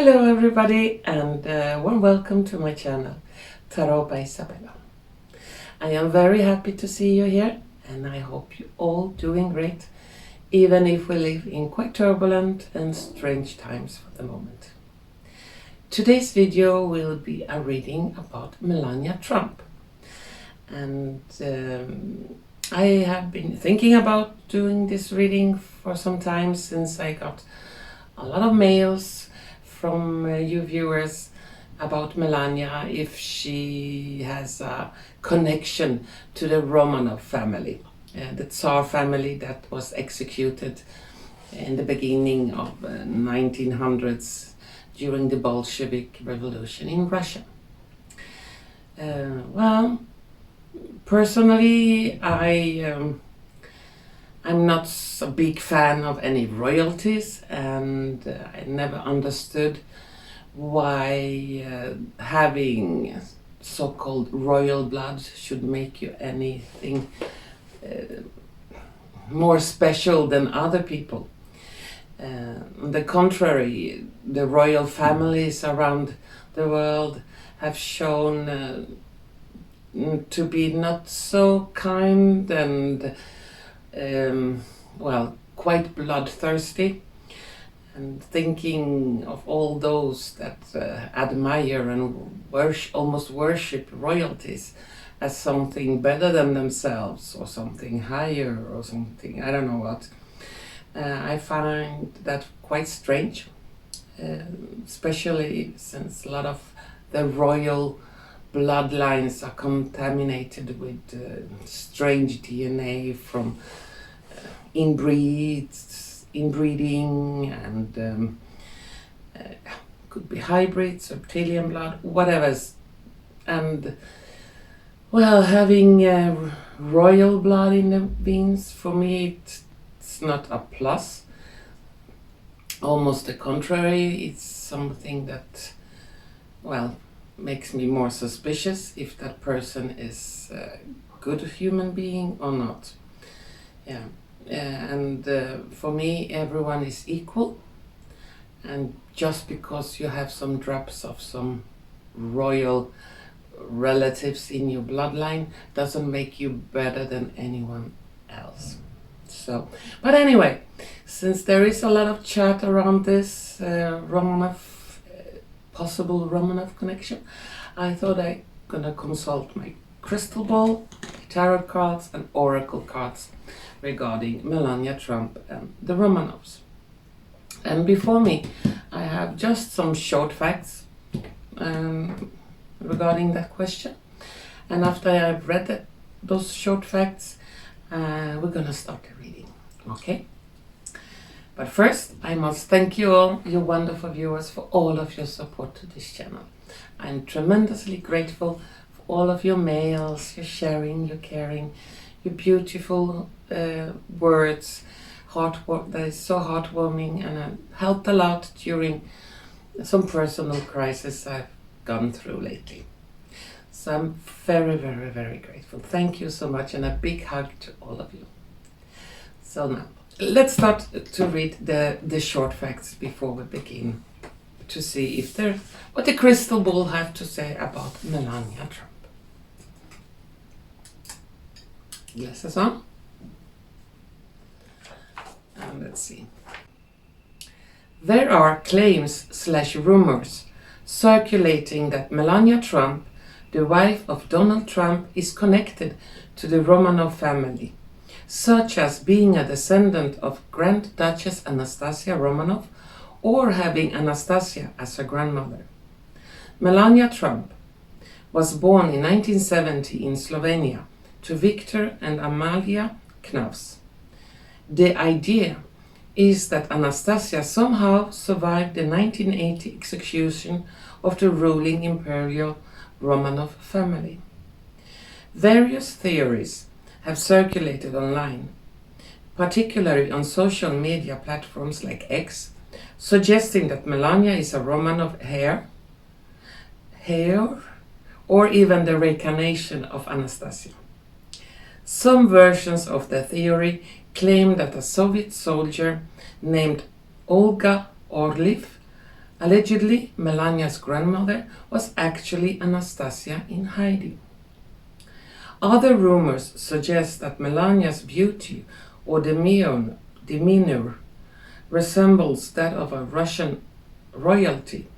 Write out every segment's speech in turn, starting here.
Hello everybody and warm welcome to my channel, Tarot by Izabela. I am very happy to see you here and I hope you're all doing great, even if we live in quite turbulent and strange times for the moment. Today's video will be a reading about Melania Trump. And I have been thinking about doing this reading for some time, since I got a lot of mails from you viewers about Melania, if she has a connection to the Romanov family, the tsar family that was executed in the beginning of 1900s during the Bolshevik Revolution in Russia. Well, personally, I'm not a big fan of any royalties, and I never understood why having so-called royal blood should make you anything more special than other people. On the contrary, the royal families around the world have shown to be not so kind and well, quite bloodthirsty, and thinking of all those that admire and almost worship royalties as something better than themselves, or something higher, or something, I don't know what. I find that quite strange, especially since a lot of the royal bloodlines are contaminated with strange DNA from inbreeding, and could be hybrids, reptilian blood, whatever. And well, having royal blood in the veins, for me it's not a plus. Almost the contrary, it's something that, well, makes me more suspicious if that person is a good human being or not. Yeah, and for me, everyone is equal, and just because you have some drops of some royal relatives in your bloodline doesn't make you better than anyone else. So, but anyway, since there is a lot of chat around this possible Romanov connection, I thought I'm gonna consult my crystal ball, tarot cards and oracle cards regarding Melania Trump and the Romanovs. And before me, I have just some short facts regarding that question. And after I've read those short facts, we're gonna start the reading, okay? But first, I must thank you all, you wonderful viewers, for all of your support to this channel. I'm tremendously grateful for all of your mails, your sharing, your caring, your beautiful words, that is so heartwarming, and helped a lot during some personal crisis I've gone through lately. So I'm very, very, very grateful. Thank you so much, and a big hug to all of you. So now, let's start to read the short facts before we begin, to see what the crystal ball have to say about Melania Trump. Glasses on. And let's see. There are claims/rumors circulating that Melania Trump, the wife of Donald Trump, is connected to the Romanov family, such as being a descendant of Grand Duchess Anastasia Romanov, or having Anastasia as her grandmother. Melania Trump was born in 1970 in Slovenia to Victor and Amalia Knavs. The idea is that Anastasia somehow survived the 1980 execution of the ruling imperial Romanov family. Various theories have circulated online, particularly on social media platforms like X, suggesting that Melania is a Romanov heir, or even the reincarnation of Anastasia. Some versions of the theory claim that a Soviet soldier named Olga Orliv Allegedly, Melania's grandmother was actually Anastasia in hiding. Other rumors suggest that Melania's beauty or demeanor resembles that of a Russian royalty,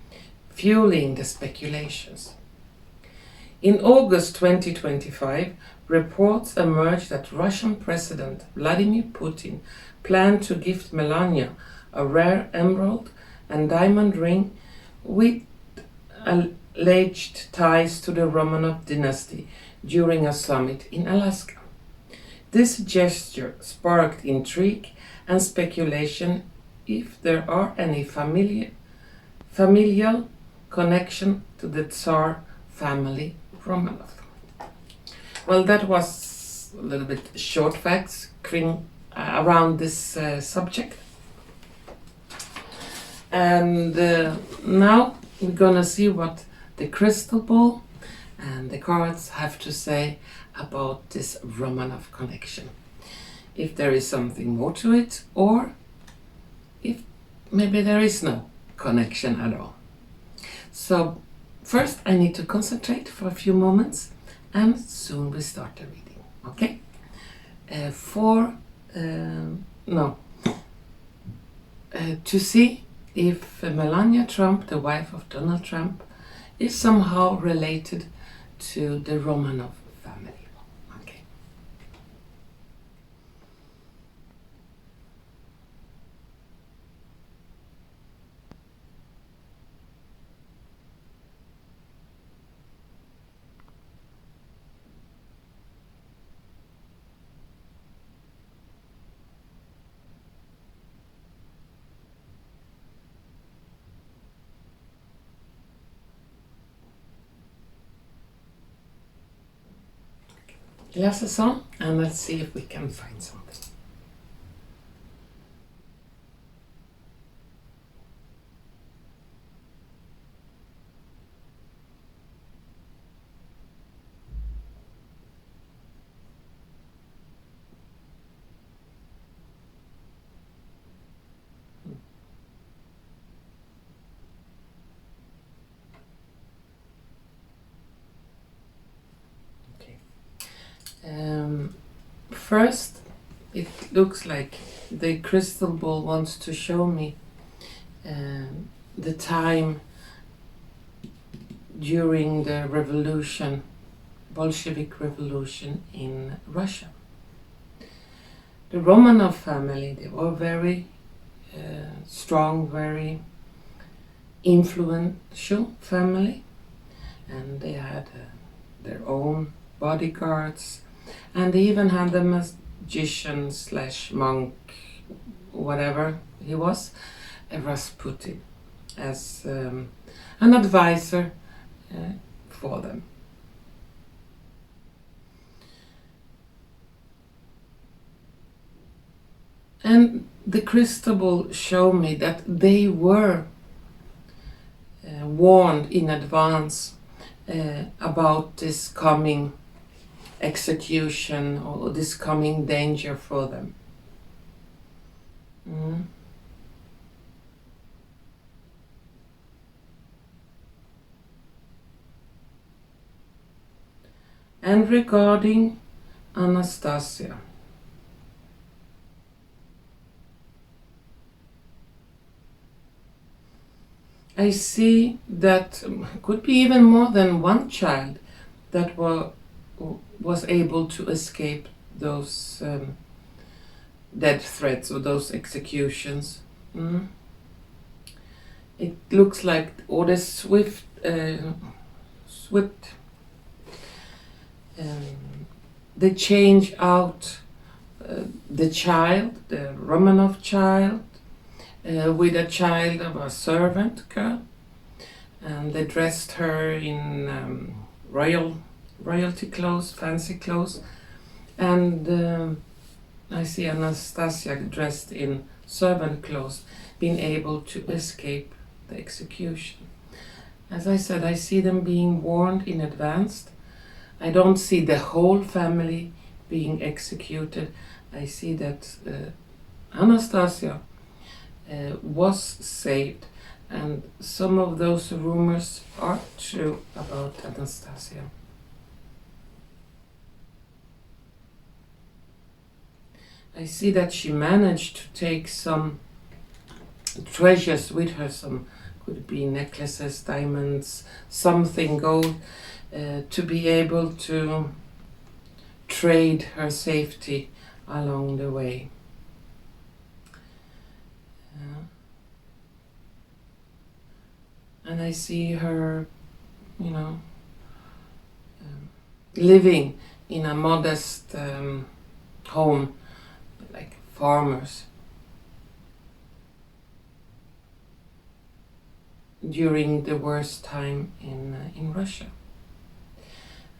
fueling the speculations. In August 2025, reports emerged that Russian President Vladimir Putin planned to gift Melania a rare emerald and diamond ring with alleged ties to the Romanov dynasty during a summit in Alaska. This gesture sparked intrigue and speculation if there are any familial connection to the Tsar family Romanov. Well, that was a little bit short facts around this subject. And now we're gonna see what the crystal ball and the cards have to say about this Romanov connection. If there is something more to it, or if maybe there is no connection at all. So first I need to concentrate for a few moments and soon we start the reading, okay? To see if Melania Trump, the wife of Donald Trump, is somehow related to the Romanov family. Okay. Glasses on, and let's see if we can find something. First, it looks like the crystal ball wants to show me the time during the revolution, Bolshevik revolution in Russia. The Romanov family, they were very strong, very influential family, and they had their own bodyguards, and they even had a magician / monk, whatever he was, Rasputin, as an advisor for them. And the crystal ball showed me that they were warned in advance about this coming execution or this coming danger for them. And regarding Anastasia, I see that could be even more than one child that was able to escape those death threats or those executions. It looks like all the swift they change out the child, the Romanov child, with a child of a servant girl, and they dressed her in royalty clothes, fancy clothes, and I see Anastasia dressed in servant clothes, being able to escape the execution. As I said, I see them being warned in advance. I don't see the whole family being executed. I see that Anastasia was saved, And some of those rumors are true about Anastasia. I see that she managed to take some treasures with her, some could be necklaces, diamonds, something gold, to be able to trade her safety along the way. And I see her, living in a modest home, like farmers, during the worst time in Russia.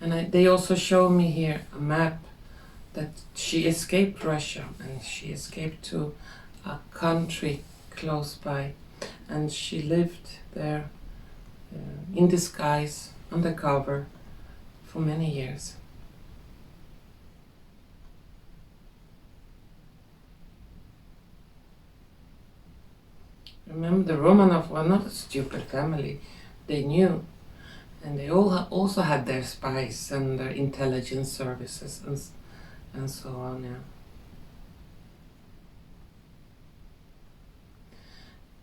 And they also show me here a map that she escaped Russia and she escaped to a country close by, and she lived there in disguise, undercover, for many years. Remember, the Romanov were not a stupid family. They knew, and they all also had their spies and their intelligence services and so on. Yeah.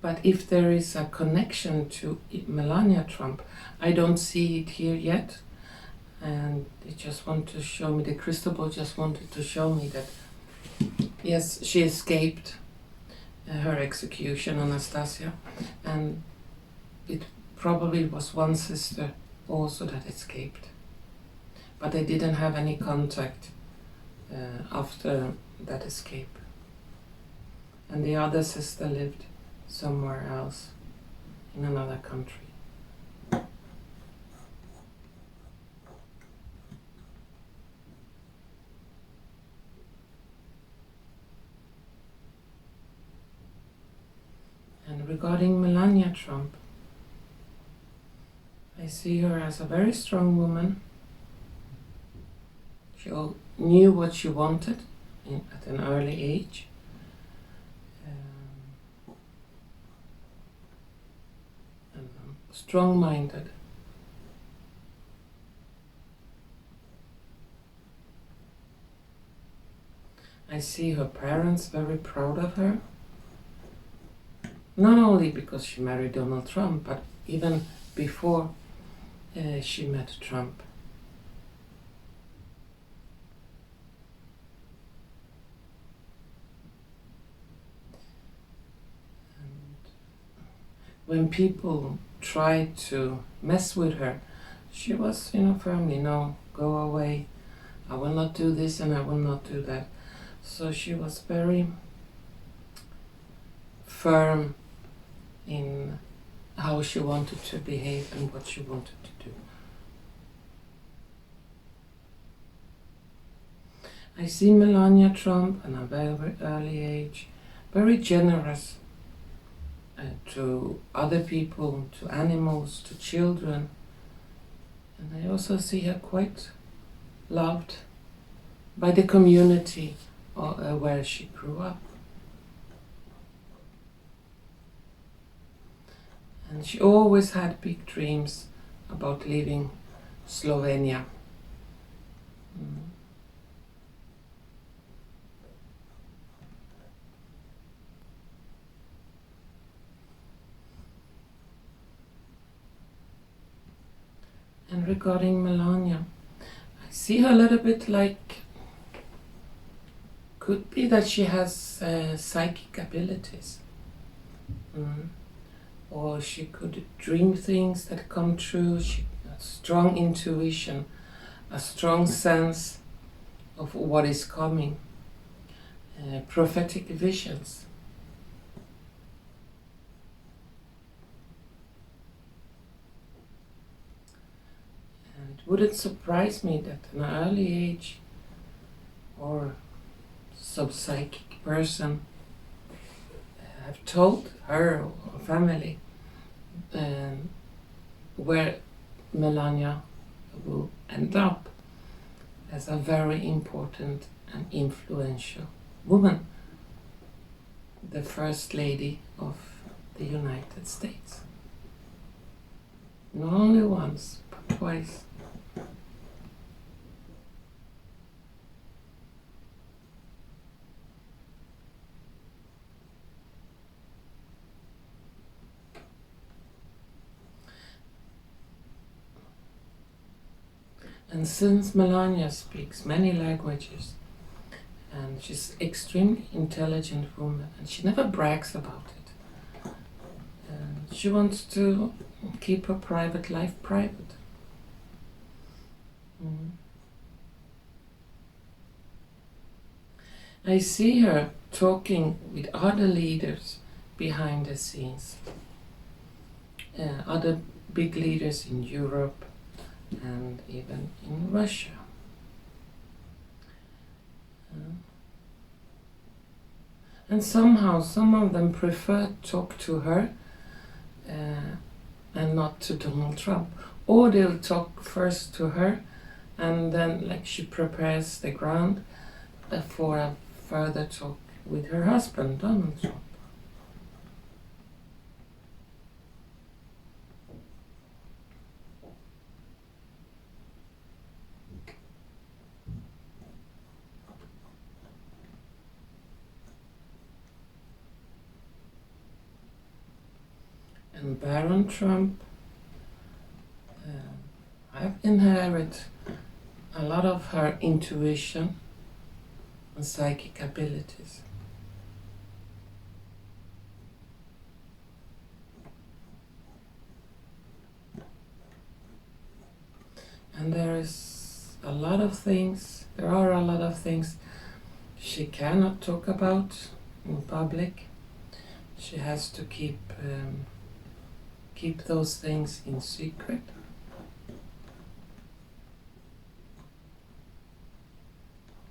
But if there is a connection to Melania Trump, I don't see it here yet. And they just want to show me, the crystal ball just wanted to show me that, yes, she escaped her execution, Anastasia, and it probably was one sister also that escaped. But they didn't have any contact after that escape. And the other sister lived somewhere else in another country. And regarding Melania Trump, I see her as a very strong woman. She knew what she wanted at an early age. Strong-minded. I see her parents very proud of her. Not only because she married Donald Trump, but even before she met Trump. And when people tried to mess with her, she was, firmly, no, go away. I will not do this and I will not do that. So she was very firm in how she wanted to behave and what she wanted to do. I see Melania Trump at a very early age, very generous to other people, to animals, to children. And I also see her quite loved by the community where she grew up. And she always had big dreams about leaving Slovenia. And regarding Melania, I see her a little bit like, could be that she has psychic abilities. Or she could dream things that come true. She has strong intuition, a strong sense of what is coming, prophetic visions. And it wouldn't surprise me that at an early age, or some psychic person have told her or family where Melania will end up as a very important and influential woman, the first lady of the United States. Not only once, but twice. And since Melania speaks many languages, and she's an extremely intelligent woman, and she never brags about it. She wants to keep her private life private. I see her talking with other leaders behind the scenes, other big leaders in Europe and even in Russia. And somehow some of them prefer to talk to her and not to Donald Trump. Or they'll talk first to her and then like she prepares the ground for a further talk with her husband, Donald Trump. And Baron Trump, I've inherited a lot of her intuition and psychic abilities. And there are a lot of things she cannot talk about in public. She has to keep those things in secret.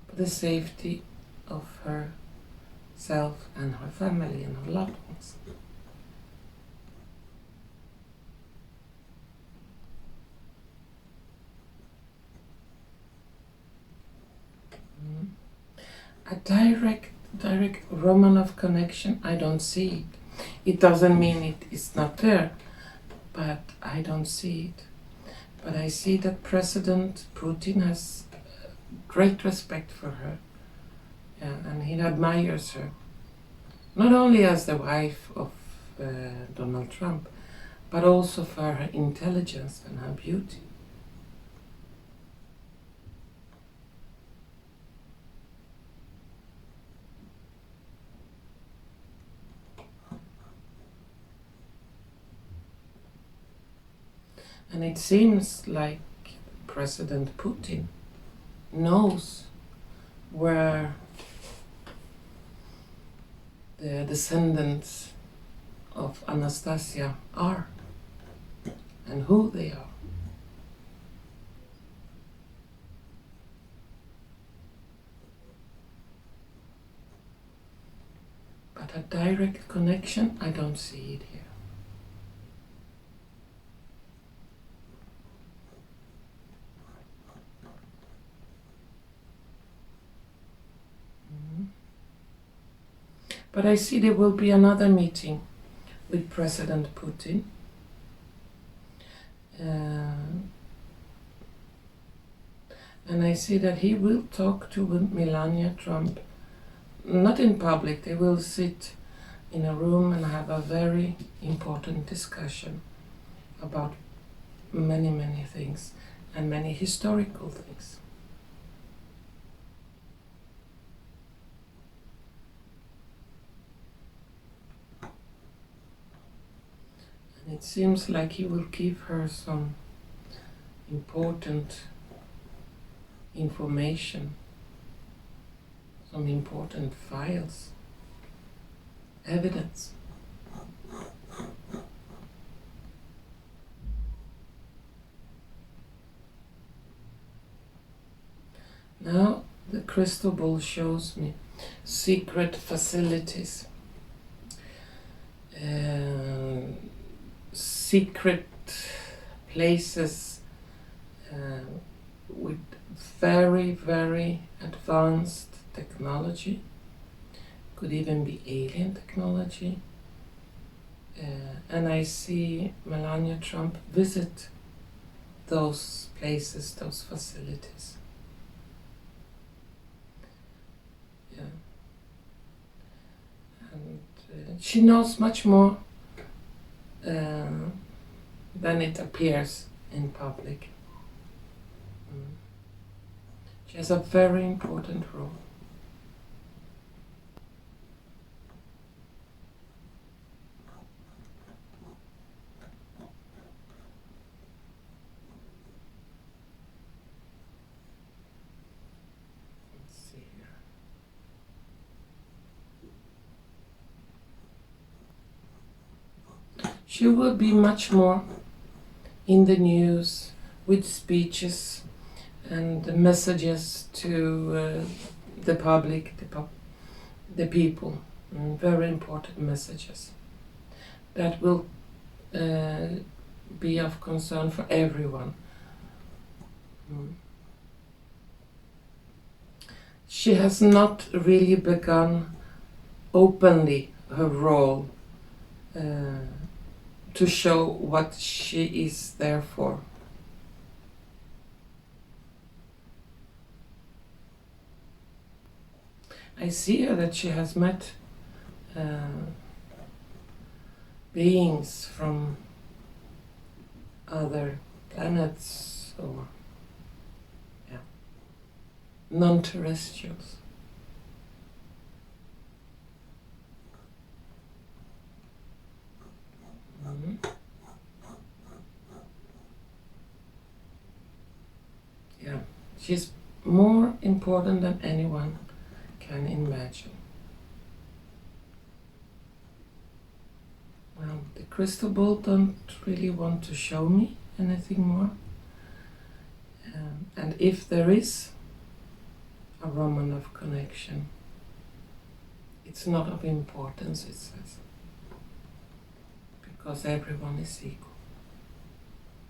For the safety of herself and her family and her loved ones. A direct Romanov connection, I don't see it. It doesn't mean it is not there, but I don't see it. But I see that President Putin has great respect for her, and he admires her, not only as the wife of Donald Trump, but also for her intelligence and her beauty. And it seems like President Putin knows where the descendants of Anastasia are and who they are. But a direct connection, I don't see it here. But I see there will be another meeting with President Putin. And I see that he will talk to Melania Trump, not in public. They will sit in a room and have a very important discussion about many, many things and many historical things. It seems like he will give her some important information, some important files, evidence. Now the crystal ball shows me secret facilities. Secret places with very, very advanced technology, could even be alien technology, And I see Melania Trump visit those places, those facilities. Yeah. And she knows much more than it appears in public. She has a very important role. Let's see here. She will be much more in the news with speeches and messages to the public, the people. Very important messages that will be of concern for everyone. She has not really begun openly her role to show what she is there for. I see that she has met beings from other planets or non-terrestrials. Yeah, she's more important than anyone can imagine. Well, the crystal ball don't really want to show me anything more. And if there is a Romanov connection, it's not of importance, it says, because everyone is equal.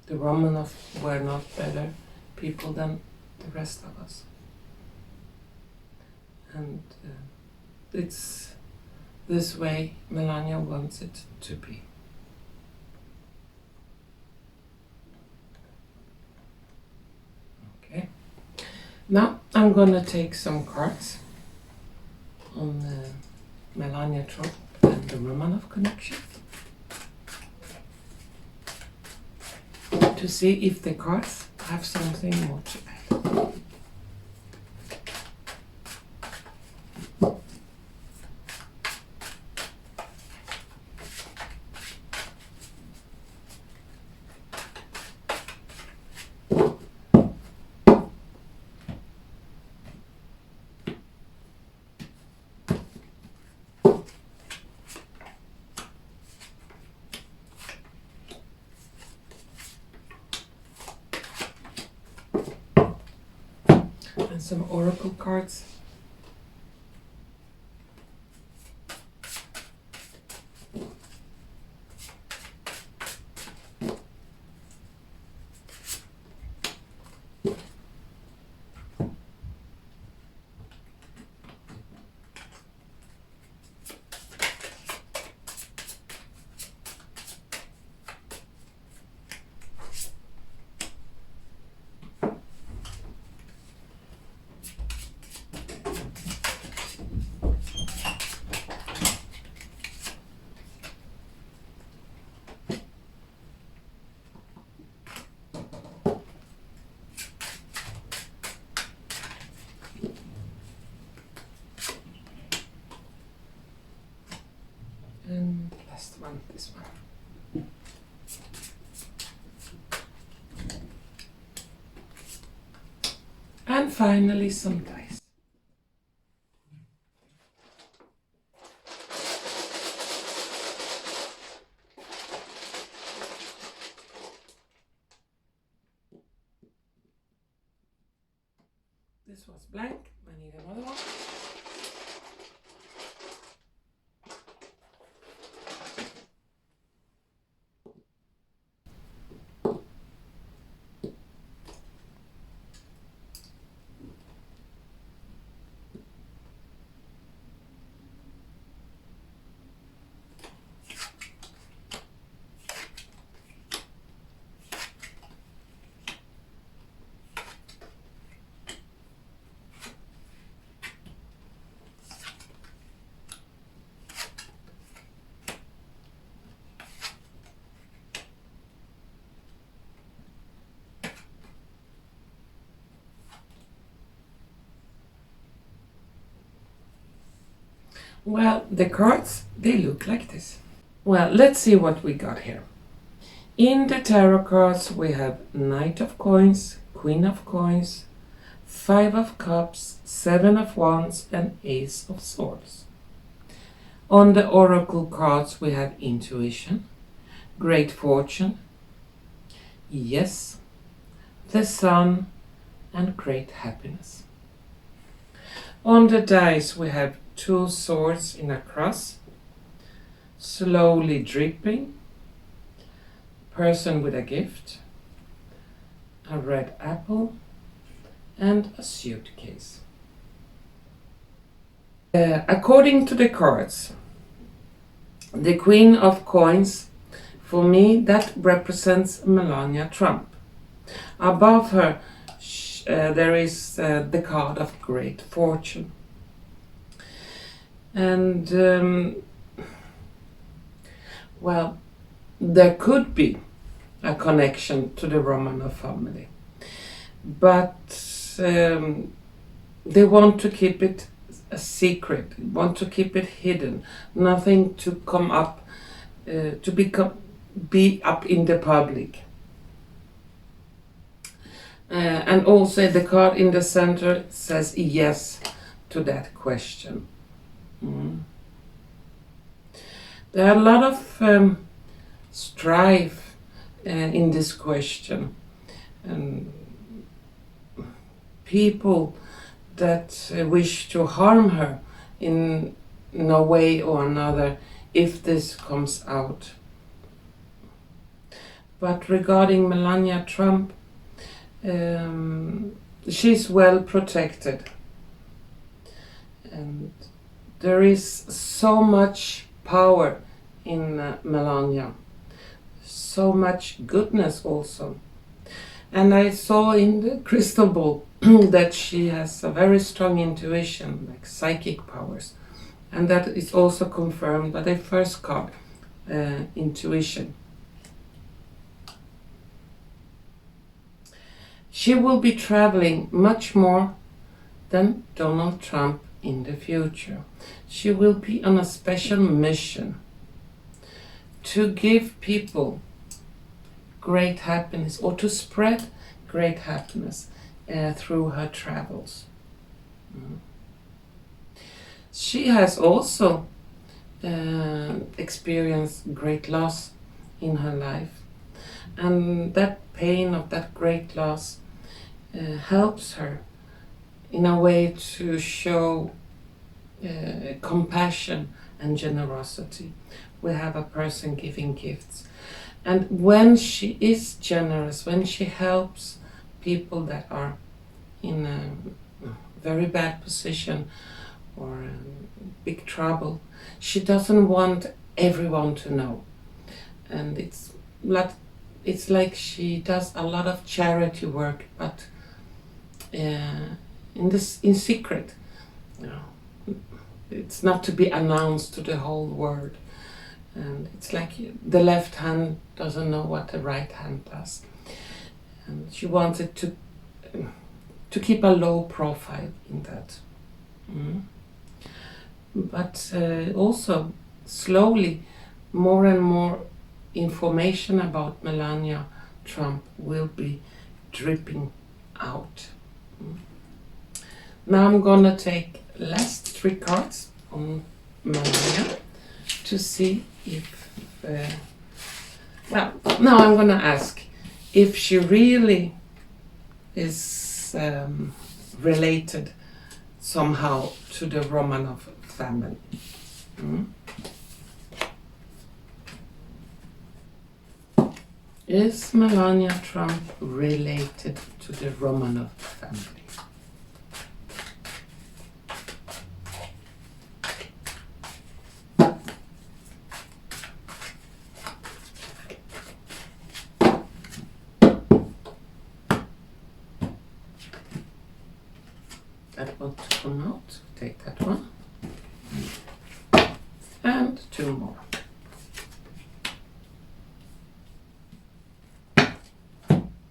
The Romanov were not better people than the rest of us. And it's this way Melania wants it to be. Okay. Now I'm gonna take some cards on Melania Trump and the Romanov Connection to see if the cards have something more to add. And some Oracle cards. And last one, this one. And finally some dice. This was blank, I need another one. Well, the cards, they look like this. Well, let's see what we got here. In the tarot cards, we have Knight of Coins, Queen of Coins, Five of Cups, Seven of Wands, and Ace of Swords. On the Oracle cards, we have Intuition, Great Fortune, Yes, the Sun, and Great Happiness. On the dice, we have two swords in a cross, slowly dripping, person with a gift, a red apple, and a suitcase. According to the cards, the Queen of Coins, for me, that represents Melania Trump. Above her, there is the card of Great Fortune. And, well, there could be a connection to the Romanov family. But they want to keep it a secret, want to keep it hidden, nothing to come up, to be up in the public. And also the card in the center says yes to that question. There are a lot of strife in this question, and people that wish to harm her in a way or another if this comes out. But regarding Melania Trump, she's well protected, and there is so much power in Melania, so much goodness also. And I saw in the crystal ball that she has a very strong intuition, like psychic powers, and that is also confirmed by the first card, intuition. She will be traveling much more than Donald Trump in the future. She will be on a special mission to give people great happiness, or to spread great happiness through her travels. She has also experienced great loss in her life, and that pain of that great loss helps her in a way to show compassion and generosity. We have a person giving gifts, and when she is generous, when she helps people that are in a very bad position or big trouble, she doesn't want everyone to know. And it's like she does a lot of charity work, but in secret. It's not to be announced to the whole world. And it's like the left hand doesn't know what the right hand does. And she wanted to keep a low profile in that. But also, slowly, more and more information about Melania Trump will be dripping out. Now I'm gonna take last 3 cards on Melania to see if, well, now I'm gonna ask if she really is related somehow to the Romanov family. Is Melania Trump related to the Romanov family? That one to come out, take that one. And 2 more.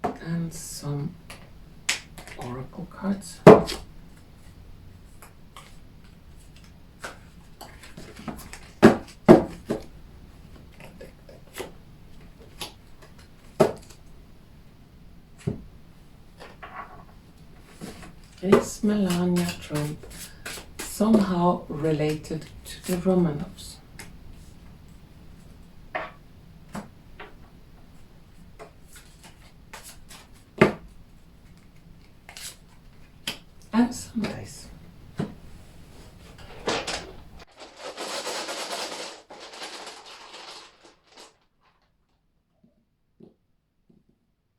And some Oracle cards. Is Melania Trump somehow related to the Romanovs? And some dice.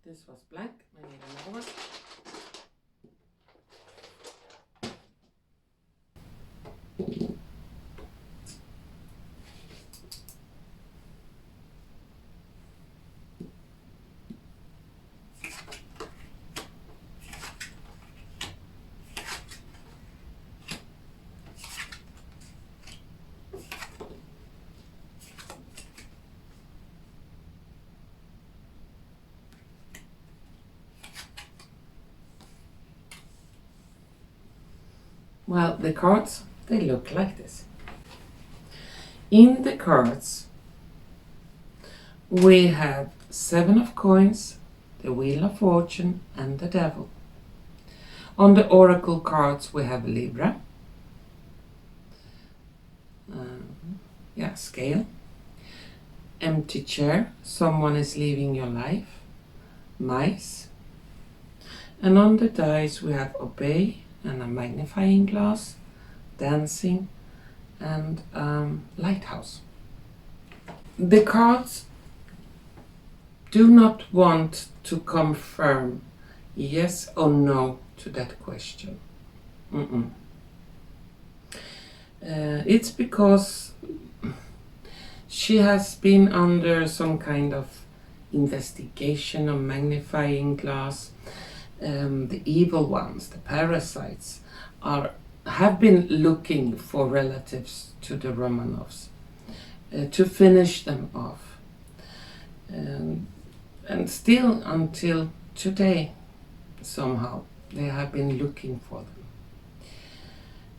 This was blank, I need another one. Well, the cards, they look like this. In the cards, we have 7 of coins, the Wheel of Fortune, and the Devil. On the Oracle cards, we have Libra, Scale, Empty Chair, Someone is Leaving Your Life, Mice. And on the dice, we have Obey, and a magnifying glass, dancing, and lighthouse. The cards do not want to confirm yes or no to that question. It's because she has been under some kind of investigation or magnifying glass. The evil ones, the parasites, have been looking for relatives to the Romanovs to finish them off. And still until today, somehow, they have been looking for them.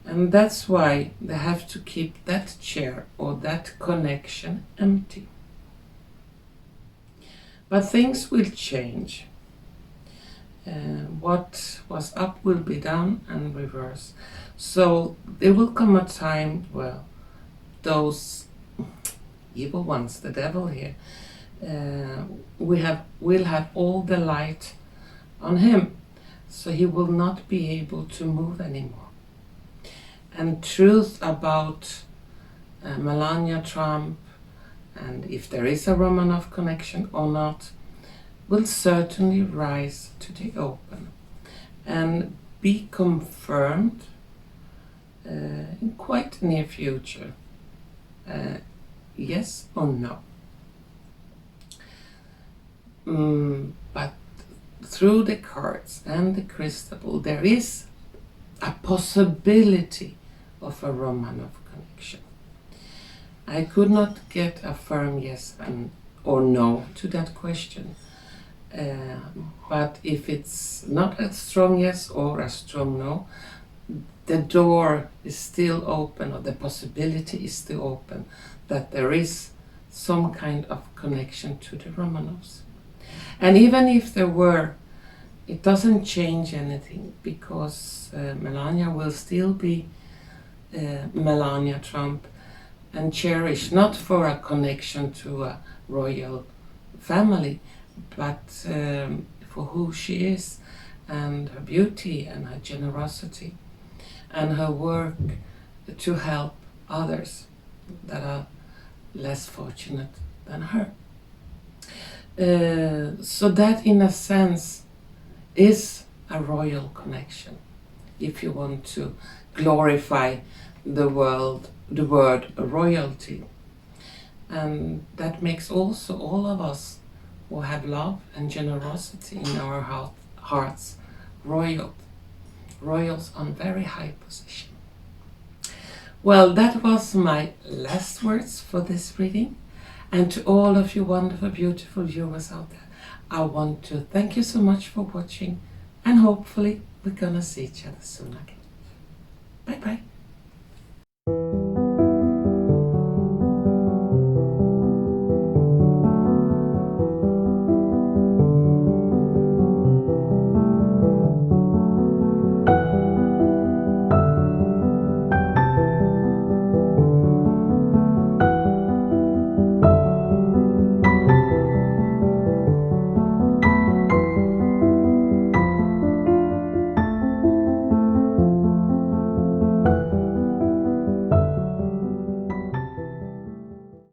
And that's why they have to keep that chair or that connection empty. But things will change. What was up will be down and reverse. So there will come a time where those evil ones, the devil here, will have all the light on him, so he will not be able to move anymore. And truth about Melania Trump, and if there is a Romanov connection or not, will certainly rise to the open and be confirmed in quite near future, yes or no. But through the cards and the crystal ball, there is a possibility of a Romanov connection. I could not get a firm yes or no to that question. But if it's not a strong yes or a strong no, the door is still open, or the possibility is still open, that there is some kind of connection to the Romanovs. And even if there were, it doesn't change anything, because Melania will still be Melania Trump and cherished not for a connection to a royal family, but for who she is, and her beauty and her generosity and her work to help others that are less fortunate than her. So that in a sense is a royal connection, if you want to glorify the word royalty. And that makes also all of us who have love and generosity in our hearts royals on very high position. Well, that was my last words for this reading. And to all of you wonderful, beautiful viewers out there, I want to thank you so much for watching, and hopefully we're gonna see each other soon again. Bye bye.